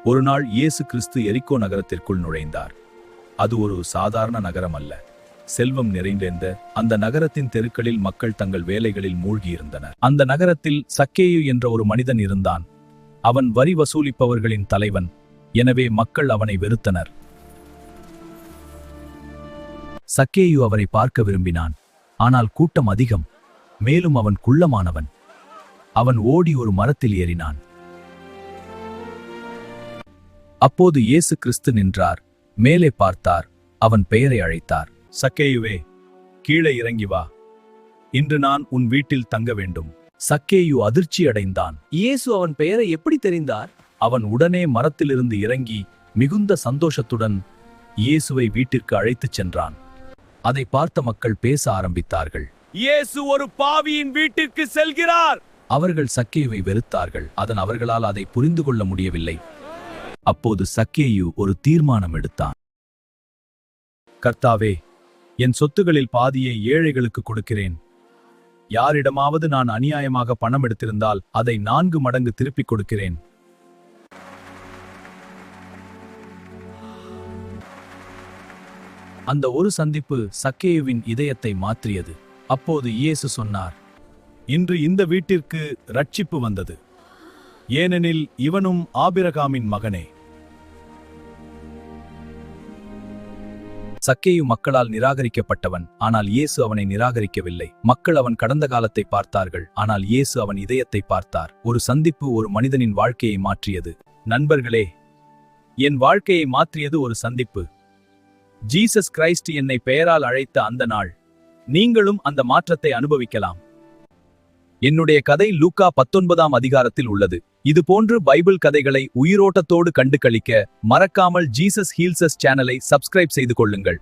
ஒரு நாள் இயேசு கிறிஸ்து எரிகோ நகரத்திற்குள் நுழைந்தார். அது ஒரு சாதாரண நகரம் அல்ல. செல்வம் நிறைந்த அந்த நகரத்தின் தெருக்களில் மக்கள் தங்கள் வேலைகளில் மூழ்கியிருந்தனர். அந்த நகரத்தில் சக்கேயு என்ற ஒரு மனிதன் இருந்தான். அவன் வரி வசூலிப்பவர்களின் தலைவன். எனவே மக்கள் அவனை வெறுத்தனர். சக்கேயு அவரை பார்க்க விரும்பினான். ஆனால் கூட்டம் அதிகம். மேலும் அவன் குள்ளமானவன். அவன் ஓடி ஒரு மரத்தில் ஏறினான். அப்போது இயேசு கிறிஸ்து நின்றார். மேலே பார்த்தார். அவன் பெயரை அழைத்தார். சக்கேயுவே, கீழே இறங்கி வா. இன்று நான் உன் வீட்டில் தங்க வேண்டும். சக்கேயு அதிர்ச்சி அடைந்தான். இயேசு அவன் பெயரை எப்படி தெரிந்தார்? அவன் உடனே மரத்திலிருந்து இறங்கி மிகுந்த சந்தோஷத்துடன் இயேசுவை வீட்டிற்கு அழைத்துச் சென்றான். அதை பார்த்த மக்கள் பேச ஆரம்பித்தார்கள். இயேசு ஒரு பாவியின் வீட்டிற்கு செல்கிறார். அவர்கள் சக்கேயுவை வெறுத்தார்கள். அவர்களால் அதை புரிந்து கொள்ள முடியவில்லை. அப்போது சக்கேயு ஒரு தீர்மானம் எடுத்தான். கர்த்தாவே, என் சொத்துகளில் பாதியை ஏழைகளுக்கு கொடுக்கிறேன். யாரிடமாவது நான் அநியாயமாக பணம் எடுத்திருந்தால் அதை 4 மடங்கு திருப்பிக் கொடுக்கிறேன். அந்த ஒரு சந்திப்பு சக்கேயுவின் இதயத்தை மாற்றியது. அப்போது இயேசு சொன்னார், இன்று இந்த வீட்டிற்கு ரட்சிப்பு வந்தது. ஏனெனில் இவனும் ஆபிரகாமின் மகனே. சக்கேயு மக்களால் நிராகரிக்கப்பட்டவன். ஆனால் இயேசு அவனை நிராகரிக்கவில்லை. மக்கள் அவன் கடந்த காலத்தை பார்த்தார்கள். ஆனால் இயேசு அவன் இதயத்தை பார்த்தார். ஒரு சந்திப்பு ஒரு மனிதனின் வாழ்க்கையை மாற்றியது. நண்பர்களே, என் வாழ்க்கையை மாற்றியது ஒரு சந்திப்பு. ஜீசஸ் கிரைஸ்ட் என்னை பெயரால் அழைத்த அந்த நாள். நீங்களும் அந்த மாற்றத்தை அனுபவிக்கலாம். என்னுடைய கதை லூக்கா 19ஆம் அதிகாரத்தில் உள்ளது. இது போன்று பைபிள் கதைகளை உயிரோட்டத்தோடு கண்டு களிக்க மறக்காமல் ஜீசஸ் ஹீல்ஸ் அஸ் சேனலை சப்ஸ்கிரைப் செய்து கொள்ளுங்கள்.